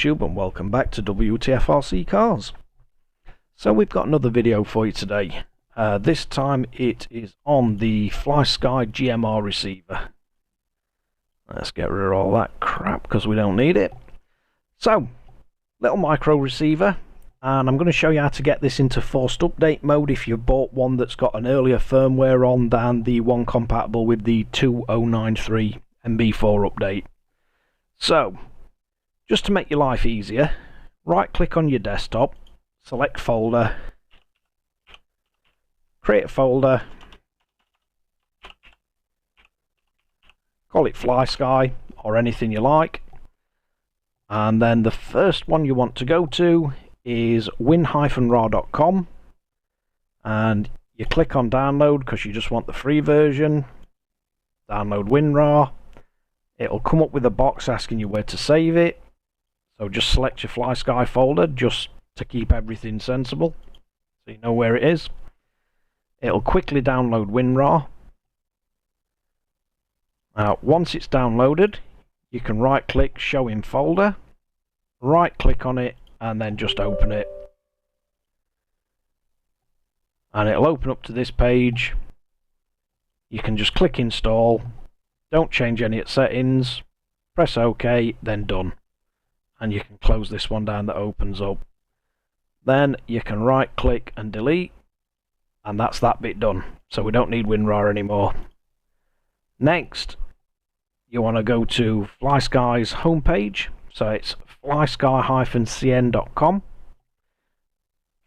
YouTube, and welcome back to Wtf Rc Cars. So we've got another video for you today. This time it is on the Flysky GMR receiver. Let's get rid of all that crap because we don't need it. So, little micro receiver, and I'm going to show you how to get this into forced update mode if you've bought one that's got an earlier firmware on than the one compatible with the 2093 nb4 update. So, just to make your life easier, right click on your desktop, select folder, create a folder, call it Flysky or anything you like, and then the first one you want to go to is win-ra.com, and you click on download because you just want the free version. Download WinRAR. It'll come up with a box asking you where to save it. So just select your Flysky folder just to keep everything sensible, so you know where it is. It'll quickly download WinRAR. Now once it's downloaded, you can right click show in folder, right click on it and then just open it. And it'll open up to this page. You can just click install, don't change any settings, press OK, then done. And you can close this one down that opens up. Then you can right click and delete, and that's that bit done. So we don't need WinRAR anymore. Next, you want to go to Flysky's homepage. So it's flysky-cn.com.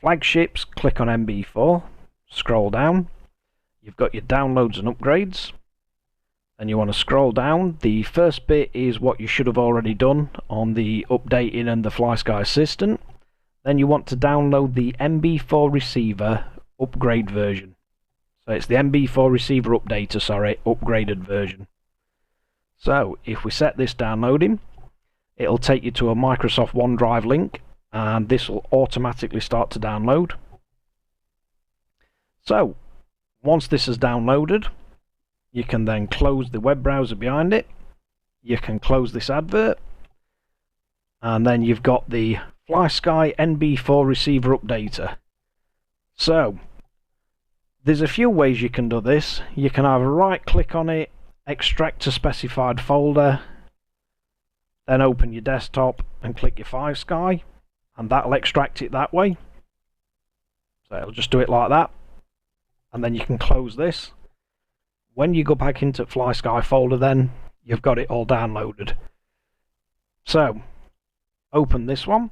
Flagships, click on nb4, scroll down. You've got your downloads and upgrades. And you want to scroll down. The first bit is what you should have already done on the updating and the Flysky Assistant. Then you want to download the nb4 receiver upgrade version. So it's the nb4 receiver updater, sorry, upgraded version. So if we set this downloading, it'll take you to a Microsoft OneDrive link, and this will automatically start to download. So once this is downloaded, you can then close the web browser behind it. You can close this advert, and then you've got the Flysky nb4 receiver updater. So there's a few ways you can do this. You can either right click on it, extract to specified folder, then open your desktop and click your Flysky, and that'll extract it that way. So it'll just do it like that, and then you can close this. When you go back into Flysky folder, then you've got it all downloaded. So open this one.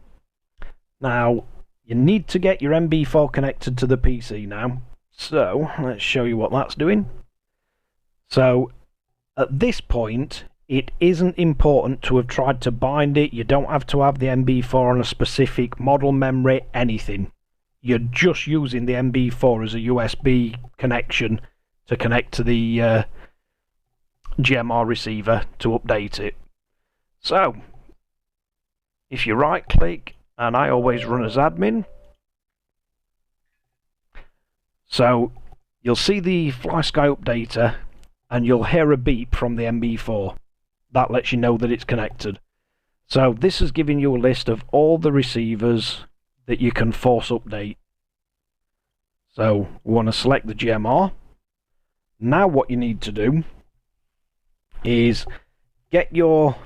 Now you need to get your nb4 connected to the PC now, so let's show you what that's doing. So at this point it isn't important to have tried to bind it. You don't have to have the nb4 on a specific model memory, anything. You're just using the nb4 as a USB connection to connect to the GMR receiver to update it. So if you right click, and I always run as admin, so you'll see the Flysky updater and you'll hear a beep from the nb4. That lets you know that it's connected. So this is giving you a list of all the receivers that you can force update. So we want to select the GMR. Now what you need to do is get your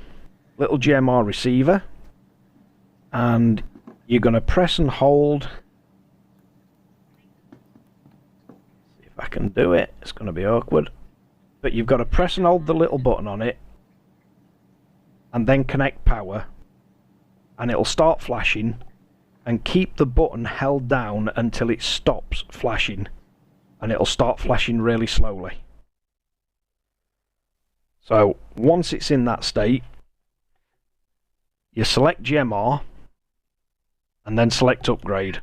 little GMR receiver, and you're going to press and hold. See if I can do it. It's going to be awkward, but you've got to press and hold the little button on it and then connect power, and it'll start flashing, and keep the button held down until it stops flashing. And it'll start flashing really slowly. So once it's in that state, you select GMR and then select upgrade.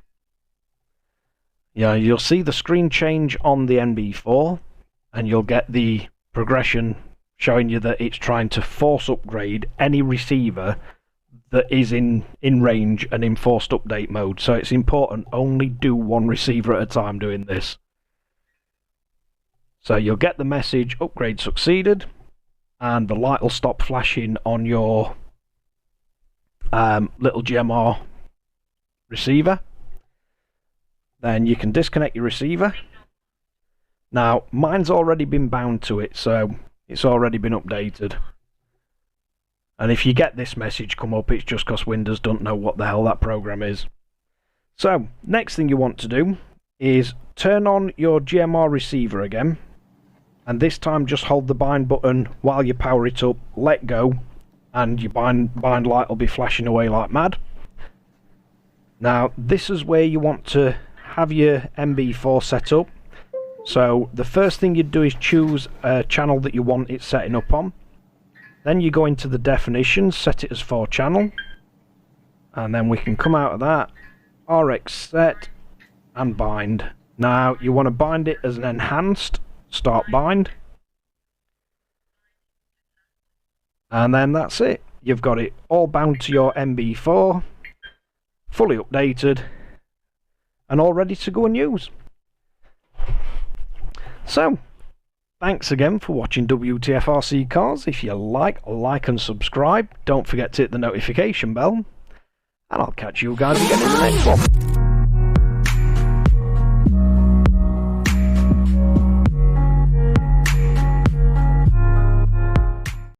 Yeah, you'll see the screen change on the nb4, and you'll get the progression showing you that it's trying to force upgrade any receiver that is in range and in forced update mode. So it's important, only do one receiver at a time doing this. So you'll get the message upgrade succeeded, and the light will stop flashing on your little GMR receiver. Then you can disconnect your receiver. Now, mine's already been bound to it, so it's already been updated. And if you get this message come up, it's just because Windows don't know what the hell that program is. So, next thing you want to do is turn on your GMR receiver again. And this time just hold the bind button while you power it up, let go, and your bind light will be flashing away like mad. Now, this is where you want to have your nb4 set up. So, the first thing you'd do is choose a channel that you want it setting up on. Then you go into the definition, set it as 4 channel, and then we can come out of that, RX set, and bind. Now you want to bind it as an enhanced, start bind, and then that's it. You've got it all bound to your nb4, fully updated, and all ready to go and use. So, thanks again for watching Wtf Rc Cars. If you like and subscribe. Don't forget to hit the notification bell. And I'll catch you guys again in the next one.